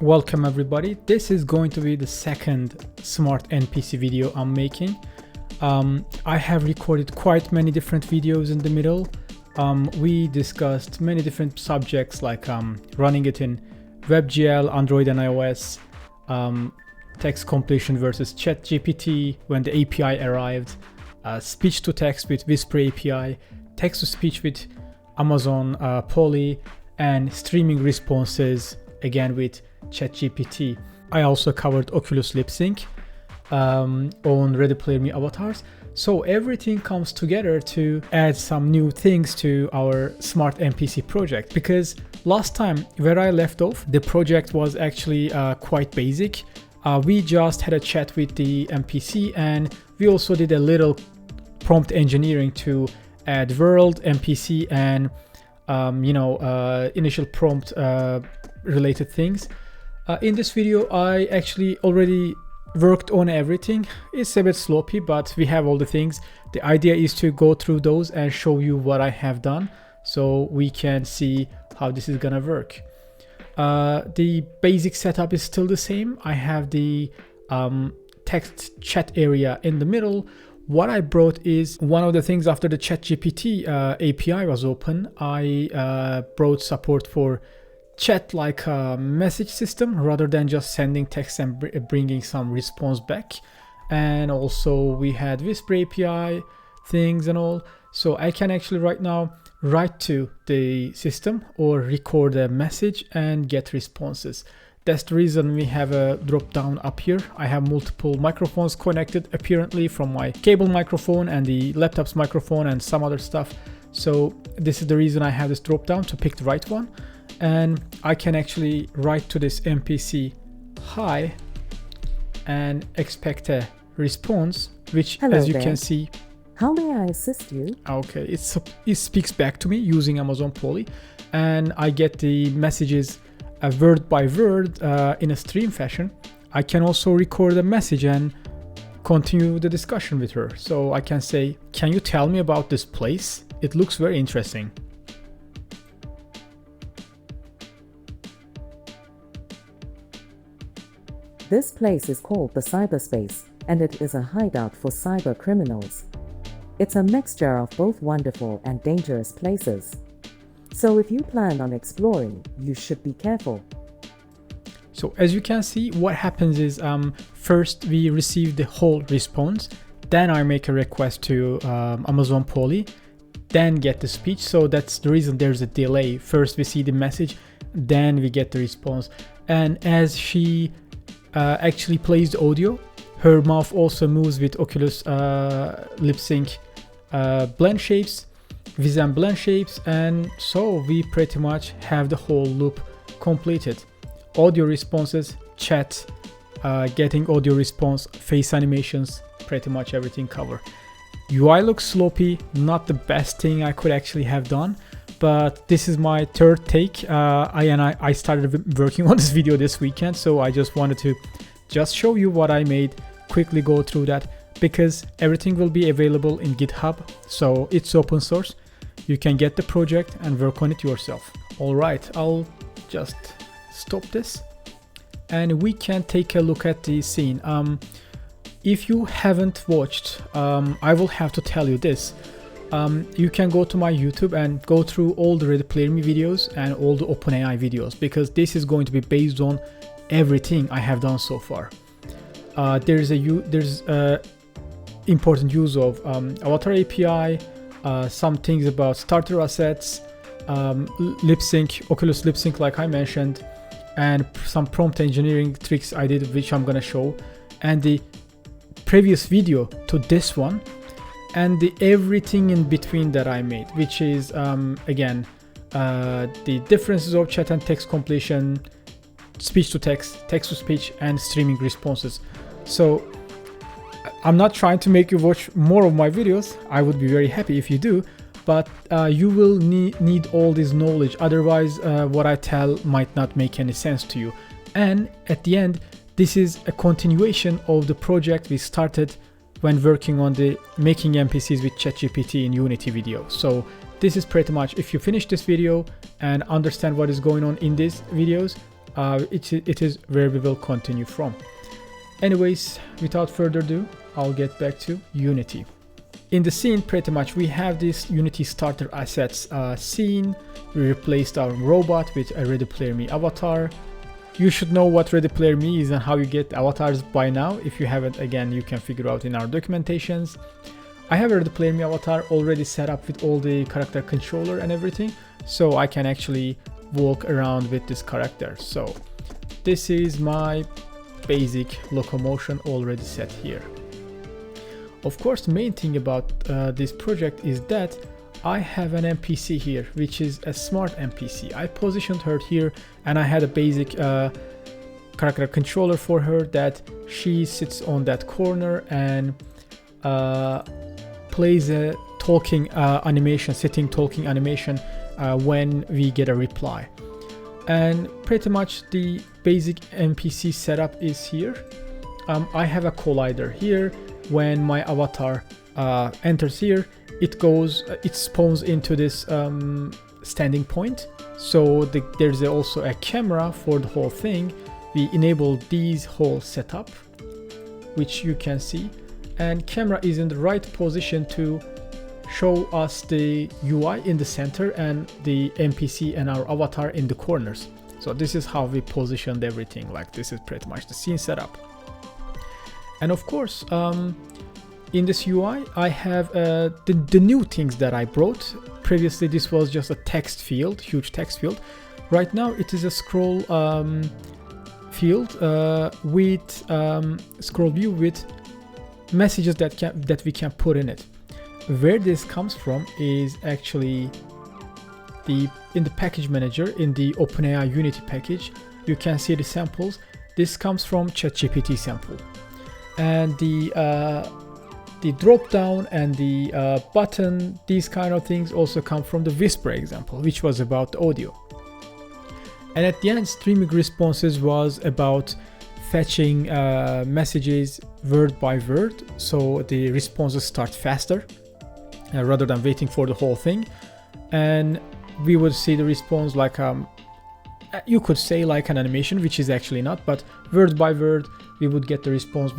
Welcome everybody. This is going to be the second Smart NPC video I'm making. I have recorded quite many different videos in the middle. We discussed many different subjects like running it in WebGL, Android and iOS, text completion versus ChatGPT when the API arrived, speech to text with Whisper API, text to speech with Amazon Polly, and streaming responses again with ChatGPT. I also covered Oculus LipSync on Ready Player Me avatars. So everything comes together to add some new things to our Smart NPC project, because last time where I left off, the project was actually quite basic. We just had a chat with the NPC, and we also did a little prompt engineering to add world, NPC, and initial prompt related things. In this video, I actually already worked on everything. It's a bit sloppy, but we have all the things. The idea is to go through those and show you what I have done so we can see how this is gonna work. The basic setup is still the same. I have the text chat area in the middle. What I brought is one of the things after the ChatGPT API was open. I brought support for chat like a message system rather than just sending text and bringing some response back. And also we had Whisper API things and all. So I can actually right now write to the system or record a message and get responses. That's the reason we have a drop down up here. I have multiple microphones connected apparently from my cable microphone and the laptop's microphone and some other stuff. So this is the reason I have this drop down to pick the right one. And I can actually write to this NPC hi and expect a response, which Hello as you there. can see, How may I assist you? okay, it speaks back to me using Amazon Polly, and I get the messages word by word in a stream fashion. I can also record a message and continue the discussion with her. So I can say, can you tell me about this place? It looks very interesting. This place is called the cyberspace, and it is a hideout for cyber criminals. It's a mixture of both wonderful and dangerous places. So if you plan on exploring, you should be careful. So as you can see, what happens is first we receive the whole response, then I make a request to Amazon Polly, then get the speech. So that's the reason there's a delay. First we see the message, then we get the response. And as she actually plays the audio, her mouth also moves with Oculus LipSync blend shapes, Vision blend shapes, and so we pretty much have the whole loop completed. Audio responses, chat, getting audio response, face animations, pretty much everything covered. UI looks sloppy, not the best thing I could actually have done, but this is my third take. I started working on this video this weekend, so I just wanted to just show you what I made, quickly go through that, because everything will be available in GitHub, so it's open source. You can get the project and work on it yourself. All right, I'll just stop this and we can take a look at the scene. If you haven't watched, I will have to tell you this. You can go to my YouTube and go through all the Ready Player Me videos and all the OpenAI videos, because this is going to be based on everything I have done so far. There's important use of Avatar API, some things about starter assets, LipSync, Oculus LipSync like I mentioned, and some prompt engineering tricks I did, which I'm gonna show, and the previous video to this one, and the everything in between that I made, which is again the differences of chat and text completion, speech to text, text to speech, and streaming responses. So I'm not trying to make you watch more of my videos. I would be very happy if you do, but you will need all this knowledge. Otherwise, what I tell might not make any sense to you. And at the end, this is a continuation of the project we started when working on the making NPCs with ChatGPT in Unity video. So this is pretty much, if you finish this video and understand what is going on in these videos, it is where we will continue from. Anyways, without further ado, I'll get back to Unity. In the scene, pretty much we have this Unity starter assets scene. We replaced our robot with a Ready Player Me avatar. You should know what Ready Player Me is and how you get avatars by now. If you haven't, again, you can figure out in our documentations. I have a Ready Player Me avatar already set up with all the character controller and everything, so I can actually walk around with this character. So this is my basic locomotion already set here. Of course, the main thing about this project is that I have an NPC here, which is a Smart NPC. I positioned her here and I had a basic character controller for her that she sits on that corner and plays a talking animation, sitting talking animation when we get a reply. And pretty much the basic NPC setup is here. I have a collider here. When my avatar enters here, it spawns into this standing point. So there's also a camera for the whole thing. We enable these whole setup, which you can see, and camera is in the right position to show us the UI in the center and the NPC and our avatar in the corners. So this is how we positioned everything. Like, this is pretty much the scene setup. And of course, in this UI, I have the new things that I brought. Previously, this was just a text field, huge text field. Right now, it is a scroll field with scroll view with messages that we can put in it. Where this comes from is actually in the package manager in the OpenAI Unity package. You can see the samples. This comes from ChatGPT sample, and the drop down and the button, these kind of things also come from the Whisper example, which was about the audio. And at the end, streaming responses was about fetching messages word by word, so the responses start faster rather than waiting for the whole thing. And we would see the response like you could say like an animation, which is actually not, but word by word we would get the response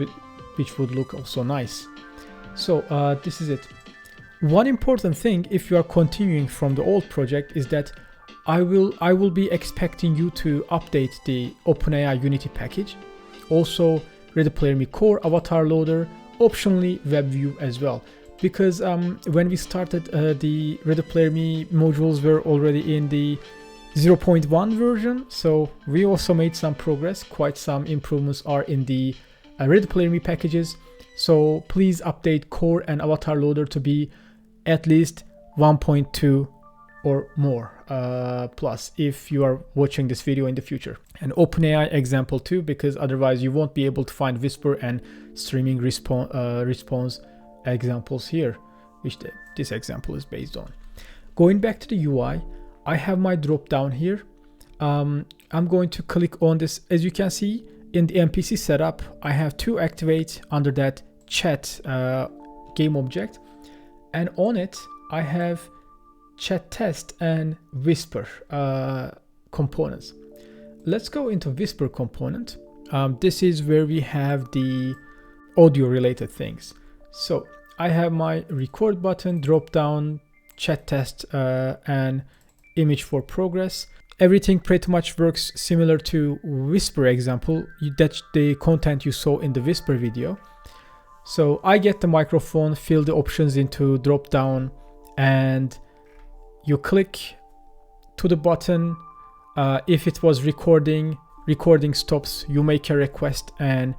which would look also nice. So this is it. One important thing, if you are continuing from the old project, is that I will be expecting you to update the OpenAI Unity package, also Ready Player Me Core avatar loader, optionally WebView as well. Because when we started, the Ready Player Me modules were already in the 0.1 version, so we also made some progress. Quite some improvements are in the Ready Player Me packages. So please update Core and Avatar Loader to be at least 1.2 or more plus if you are watching this video in the future. And OpenAI example too, because otherwise you won't be able to find Whisper and streaming response examples here, which this example is based on. Going back to the UI, I have my drop down here. I'm going to click on this. As you can see, in the NPC setup, I have to activate under that chat game object, and on it I have chat test and Whisper components. Let's go into Whisper component. This is where we have the audio related things. So I have my record button, drop down, chat test, and image for progress. Everything pretty much works similar to Whisper example. That's the content you saw in the Whisper video. So I get the microphone, fill the options into drop down, and you click to the button. If it was recording stops, you make a request and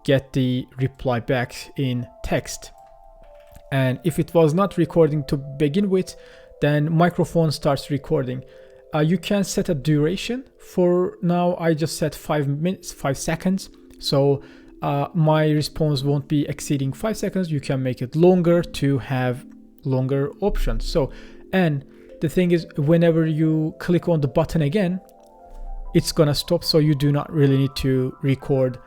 get the reply back in text. And if it was not recording to begin with, then microphone starts recording. You can set a duration. For now, I just set 5 seconds. So my response won't be exceeding 5 seconds. You can make it longer to have longer options. So, and the thing is, whenever you click on the button again, it's gonna stop. So you do not really need to record,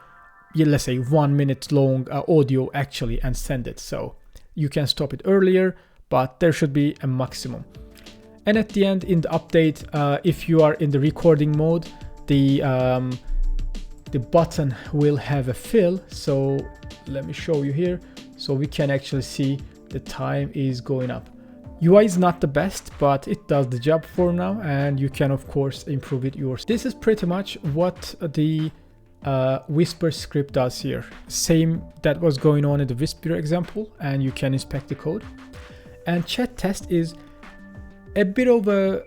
let's say 1 minute long audio actually and send it. So you can stop it earlier, but there should be a maximum. And at the end, in the update, if you are in the recording mode, the button will have a fill. So let me show you here. So we can actually see the time is going up. UI is not the best, but it does the job for now, and you can of course improve it yourself. This is pretty much what the Whisper script does here. Same that was going on in the Whisper example, and you can inspect the code. And chat test is a bit of a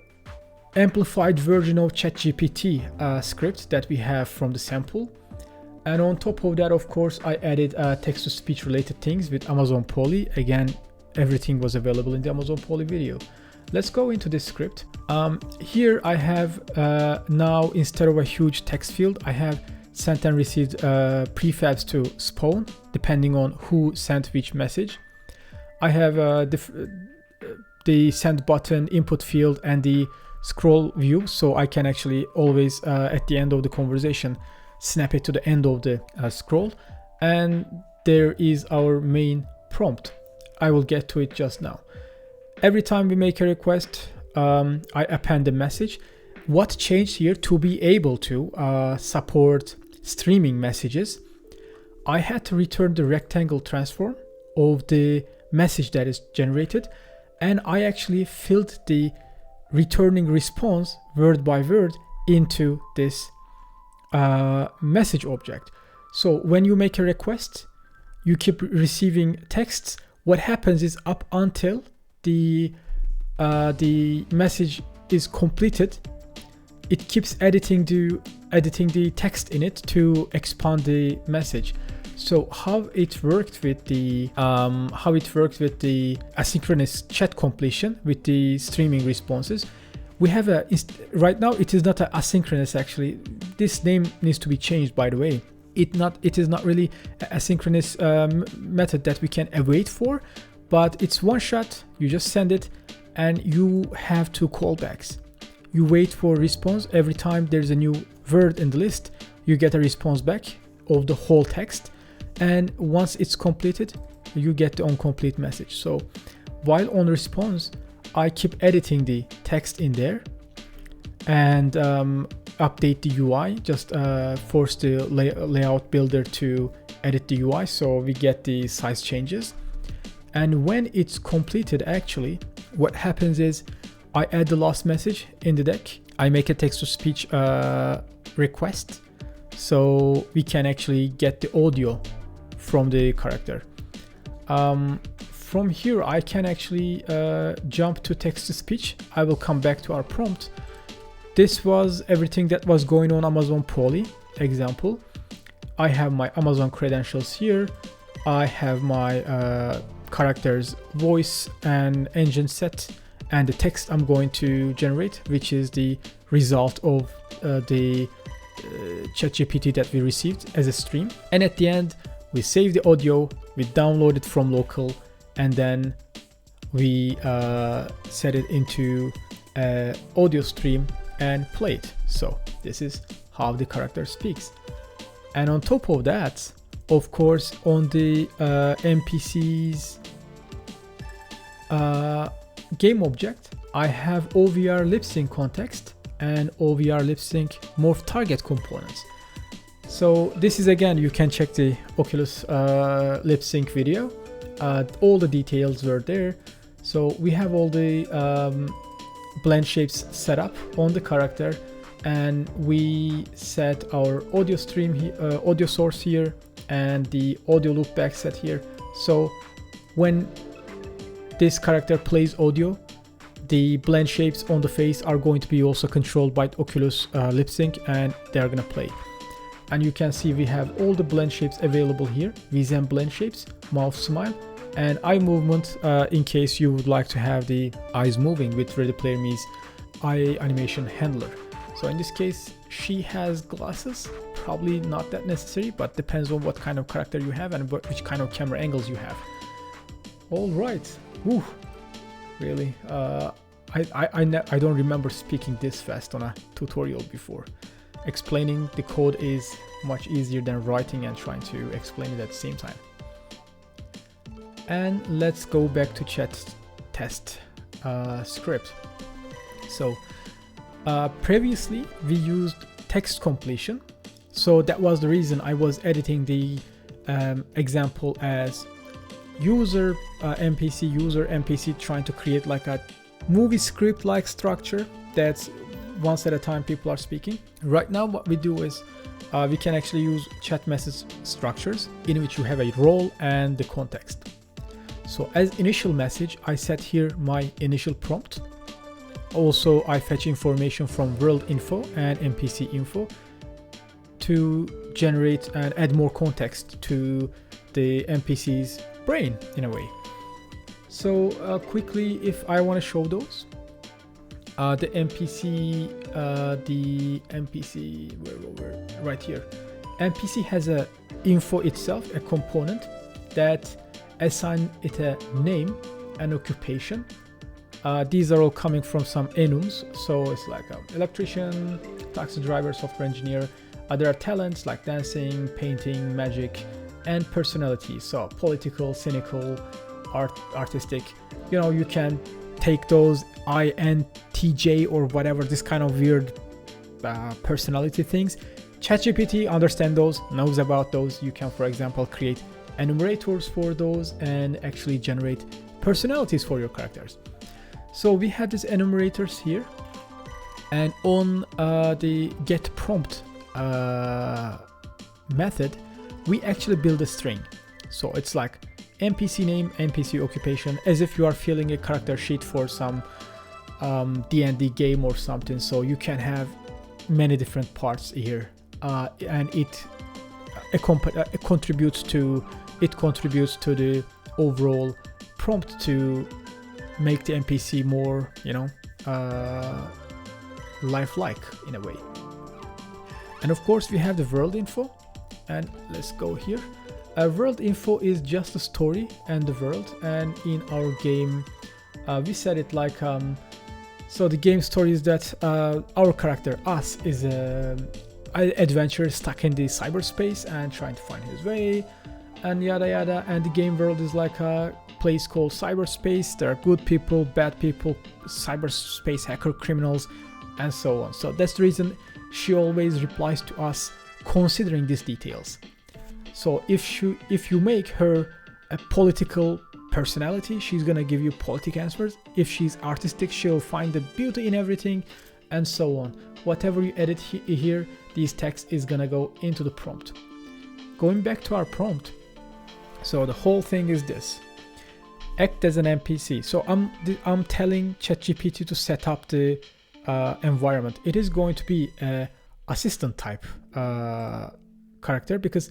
amplified version of ChatGPT script that we have from the sample. And on top of that, of course, I added text-to-speech related things with Amazon Polly. Again, everything was available in the Amazon Polly video. Let's go into this script. Here I have now, instead of a huge text field, I have sent and received prefabs to spawn depending on who sent which message. I have the send button, input field, and the scroll view, so I can actually always at the end of the conversation snap it to the end of the scroll. And there is our main prompt. I will get to it just now. Every time we make a request, I append the message. What changed here to be able to support streaming messages, I had to return the rectangle transform of the message that is generated, and I actually filled the returning response word by word into this message object. So when you make a request, you keep receiving texts. What happens is, up until the message is completed, it keeps editing the text in it to expand the message. So how it worked with the asynchronous chat completion with the streaming responses, we have right now it is not an asynchronous. Actually, this name needs to be changed, by the way. It is not really an asynchronous method that we can await for, but it's one shot. You just send it, and you have two callbacks. You wait for response. Every time there's a new word in the list, you get a response back of the whole text, and once it's completed, you get the incomplete message. So while on response, I keep editing the text in there and update the UI, just force the layout builder to edit the UI so we get the size changes. And when it's completed, actually what happens is I add the last message in the deck. I make a text-to-speech request so we can actually get the audio from the character. From here I can actually jump to text-to-speech. I will come back to our prompt. This was everything that was going on Amazon Polly example. I have my Amazon credentials here. I have my character's voice and engine set, and the text I'm going to generate, which is the result of the ChatGPT that we received as a stream. And at the end, we save the audio, we download it from local, and then we set it into an audio stream and play it. So this is how the character speaks. And on top of that, of course, on the NPCs game object, I have OVR LipSync context and OVR LipSync morph target components. So this is, again, you can check the Oculus LipSync video. All the details were there. So we have all the blend shapes set up on the character, and we set our audio stream audio source here, and the audio loopback set here. So when this character plays audio, the blend shapes on the face are going to be also controlled by Oculus LipSync, and they're gonna play. And you can see we have all the blend shapes available here: VZen blend shapes, mouth smile, and eye movement, in case you would like to have the eyes moving with Ready Player Me's eye animation handler. So in this case, she has glasses. Probably not that necessary, but depends on what kind of character you have and which kind of camera angles you have. All right. Whew. Really, I don't remember speaking this fast on a tutorial before. Explaining the code is much easier than writing and trying to explain it at the same time. And let's go back to chat test script. So previously we used text completion. So that was the reason I was editing the example as user NPC trying to create like a movie script like structure that's once at a time people are speaking. Right now what we do is we can actually use chat message structures in which you have a role and the context. So as initial message, I set here my initial prompt. Also, I fetch information from world info and NPC info to generate and add more context to the NPC's brain in a way. So quickly, if I want to show those, the NPC, where right here. NPC has a info itself, a component that assign it a name and occupation. These are all coming from some enums, so it's like electrician, taxi driver, software engineer. There are talents like dancing, painting, magic, and personality. So political, cynical, artistic. You know, you can take those INTJ or whatever, this kind of weird personality things. ChatGPT understands those, knows about those. You can, for example, create enumerators for those and actually generate personalities for your characters. So we have these enumerators here, and on the get prompt method, we actually build a string. So it's like NPC name, NPC occupation, as if you are filling a character sheet for some D&D game or something. So you can have many different parts here, and it contributes to the overall prompt to make the NPC more, lifelike in a way. And of course we have the world info, and let's go here. World info is just the story and the world, and in our game we said it like so the game story is that our character, us, is an adventurer stuck in the cyberspace and trying to find his way, and yada yada. And the game world is like a place called cyberspace. There are good people, bad people, cyberspace hacker, criminals, and so on. So that's the reason she always replies to us considering these details. So if you make her a political personality, she's gonna give you politic answers. If she's artistic, she'll find the beauty in everything, and so on. Whatever you edit here, these text is gonna go into the prompt. Going back to our prompt, so the whole thing is this: act as an NPC. So I'm telling ChatGPT to set up the environment. It is going to be a assistant type character, because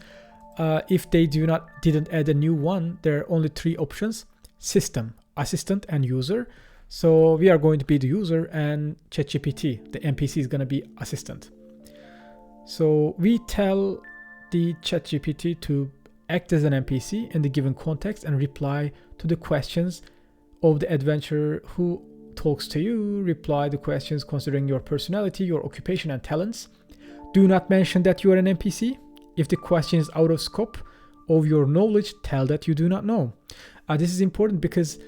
if they didn't add a new one, there are only three options: system, assistant, and user. So we are going to be the user, and ChatGPT, the NPC, is going to be assistant. So we tell the ChatGPT to act as an NPC in the given context and reply to the questions of the adventurer who talks to you. Reply the questions considering your personality, your occupation, and talents. Do not mention that you are an NPC. If the question is out of scope of your knowledge, tell that you do not know. This is important because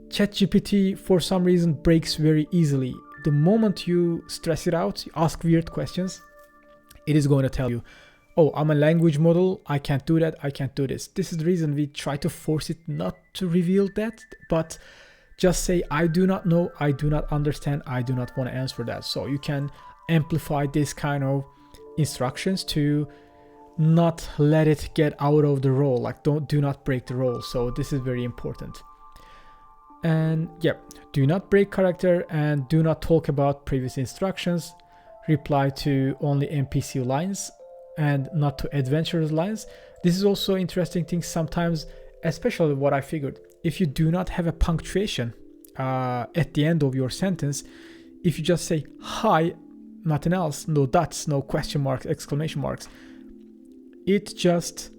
ChatGPT, for some reason, breaks very easily. The moment you stress it out, you ask weird questions, it is going to tell you, oh, I'm a language model, I can't do that, I can't do this. This is the reason we try to force it not to reveal that, but just say, I do not know, I do not understand, I do not want to answer that. So you can amplify this kind of instructions to not let it get out of the role, like do not break the role. So this is very important. And yeah, do not break character and do not talk about previous instructions. Reply to only NPC lines and not to adventurers lines. This is also interesting thing sometimes, especially what I figured. If you do not have a punctuation at the end of your sentence, if you just say hi, nothing else, no dots, no question marks, exclamation marks, it just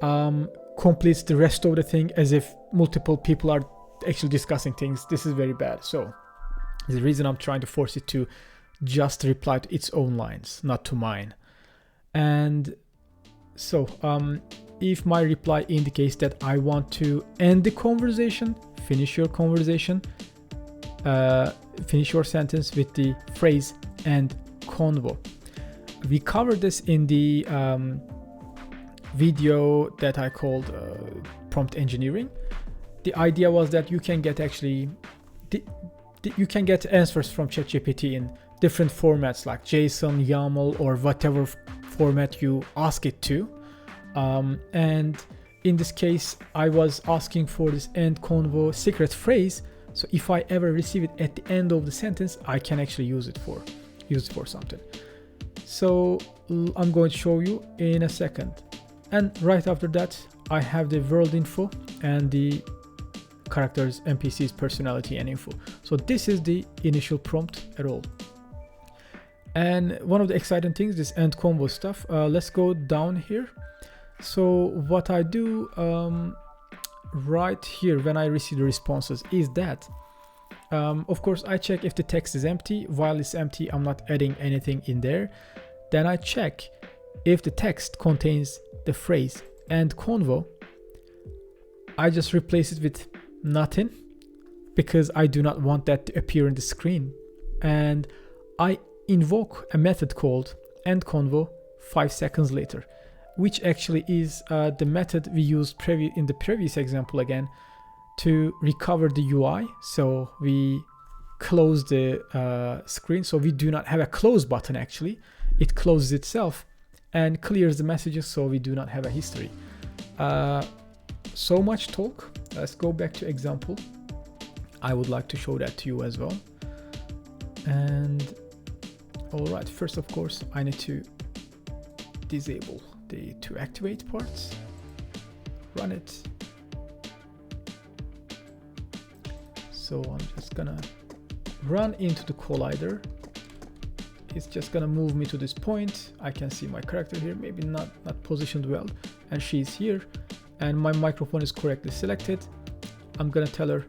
completes the rest of the thing as if multiple people are actually discussing things. This is very bad. So the reason I'm trying to force it to just reply to its own lines, not to mine. And so if my reply indicates that I want to end the conversation, finish your conversation, finish your sentence with the phrase "and convo. We covered this in the video that I called prompt engineering. The idea was that you can get actually you can get answers from ChatGPT in different formats like JSON, YAML, or whatever format you ask it to. And in this case, I was asking for this end convo secret phrase. So if I ever receive it at the end of the sentence, I can actually use it for something. So I'm going to show you in a second. And right after that, I have the world info and the characters, NPCs, personality, and info. So this is the initial prompt at all. And one of the exciting things, this end convo stuff. Let's go down here. So what I do right here when I receive the responses is that, of course, I check if the text is empty. While it's empty, I'm not adding anything in there. Then I check if the text contains the phrase end convo. I just replace it with nothing because I do not want that to appear in the screen. And I invoke a method called end convo 5 seconds later, which actually is the method we used in the previous example again to recover the UI. So we close the screen. So we do not have a close button actually. It closes itself and clears the messages, so we do not have a history. So much talk. Let's go back to example. I would like to show that to you as well. And all right, first of course, I need to disable the to activate parts. Run it. So I'm just gonna run into the collider. It's just gonna move me to this point. I can see my character here, maybe not positioned well, and she's here, and my microphone is correctly selected. I'm gonna tell her,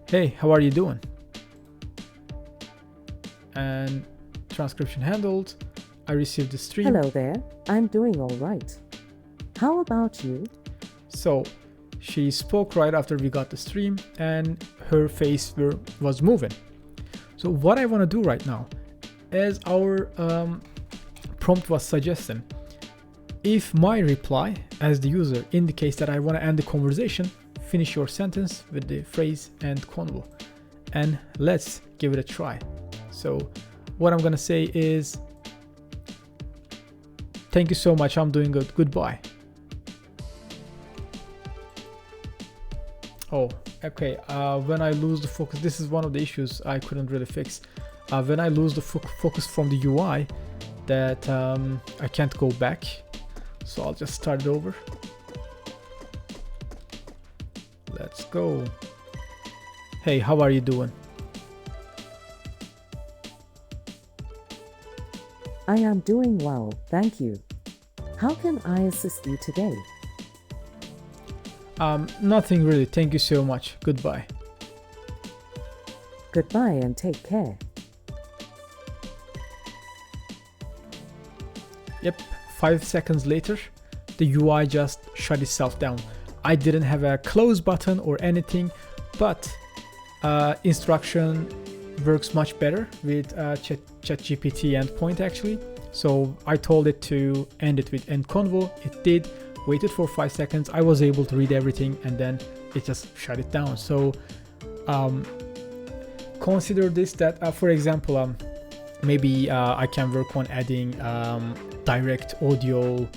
hey, how are you doing? And transcription handled. I received the stream. Hello there, I'm doing all right. How about you? So she spoke right after we got the stream and her face was moving. So what I want to do right now, as our prompt was suggesting, if my reply as the user indicates that I want to end the conversation, finish your sentence with the phrase end convo, and let's give it a try. So what I'm going to say is, thank you so much, I'm doing good, goodbye. Oh, okay, when I lose the focus, this is one of the issues I couldn't really fix. When I lose the focus from the UI, that I can't go back. So I'll just start it over. Let's go. Hey, how are you doing? I am doing well, thank you. How can I assist you today? Nothing really, thank you so much. Goodbye. Goodbye and take care. Yep, 5 seconds later, the UI just shut itself down. I didn't have a close button or anything, but instruction works much better with ChatGPT endpoint actually. So I told it to end it with end convo. It did. Waited for 5 seconds. I was able to read everything and then it just shut it down. So consider this that, for example, maybe I can work on adding direct audio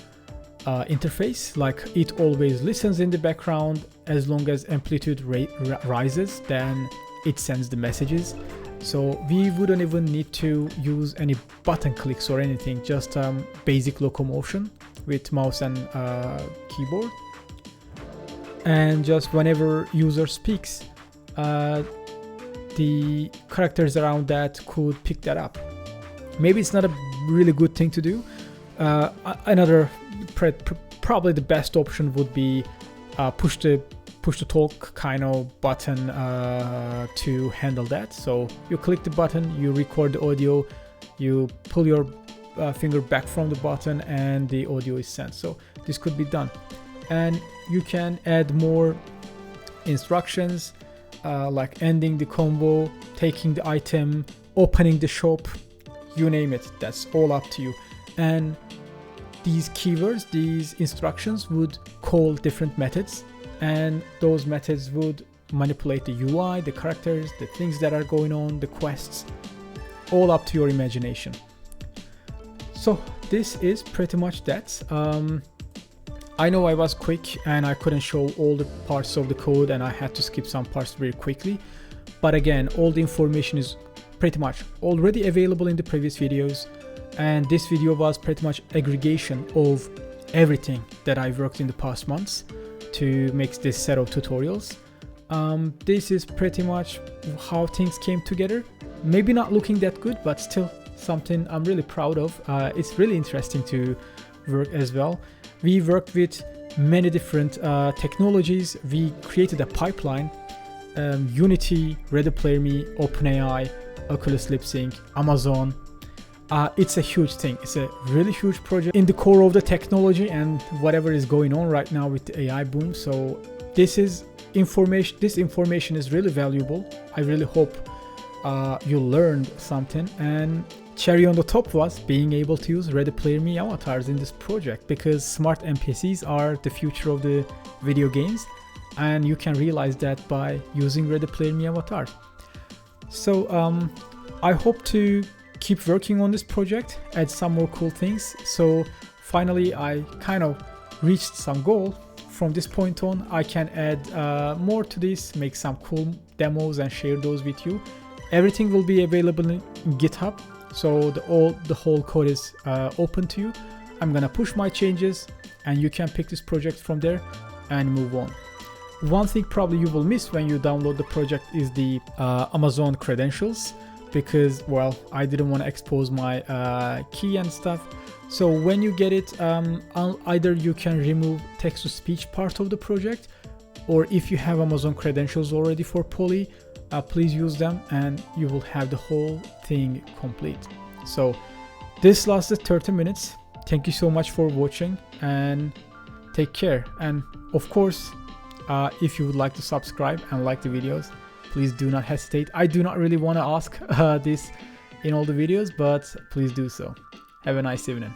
interface, like it always listens in the background. As long as amplitude rises, then it sends the messages. So we wouldn't even need to use any button clicks or anything, just basic locomotion with mouse and keyboard. And just whenever user speaks, the characters around that could pick that up. Maybe it's not a really good thing to do. Another probably the best option would be push to talk kind of button to handle that. So you click the button, you record the audio, you pull your finger back from the button and the audio is sent. So this could be done. And you can add more instructions like ending the combo, taking the item, opening the shop. you name it, that's all up to you. And these keywords, these instructions would call different methods, and those methods would manipulate the UI, the characters, the things that are going on, the quests, all up to your imagination. So this is pretty much that. I know I was quick and I couldn't show all the parts of the code and I had to skip some parts very quickly. But again, all the information is pretty much already available in the previous videos. And this video was pretty much aggregation of everything that I've worked in the past months to make this set of tutorials. This is pretty much how things came together. Maybe not looking that good, but still something I'm really proud of. It's really interesting to work as well. We worked with many different technologies. We created a pipeline, Unity, Ready Player Me, OpenAI, Oculus, LipSync, Amazon. It's a huge thing. It's a really huge project in the core of the technology and whatever is going on right now with the AI boom. So this information is really valuable. I really hope you learned something. And cherry on the top was being able to use Ready Player Me avatars in this project, because smart NPCs are the future of the video games, and you can realize that by using Ready Player Me avatars. So I hope to keep working on this project, add some more cool things. So finally I kind of reached some goal. From this point on, I can add more to this, make some cool demos and share those with you. Everything will be available in GitHub, so the whole code is open to you. I'm gonna push my changes and you can pick this project from there and move on. One thing probably you will miss when you download the project is the Amazon credentials, because, well, I didn't want to expose my key and stuff. So when you get it, either you can remove text-to-speech part of the project, or if you have Amazon credentials already for Poly, please use them and you will have the whole thing complete. So this lasted 30 minutes. Thank you so much for watching and take care. And of course, if you would like to subscribe and like the videos, please do not hesitate. I do not really want to ask this in all the videos, but please do so. Have a nice evening.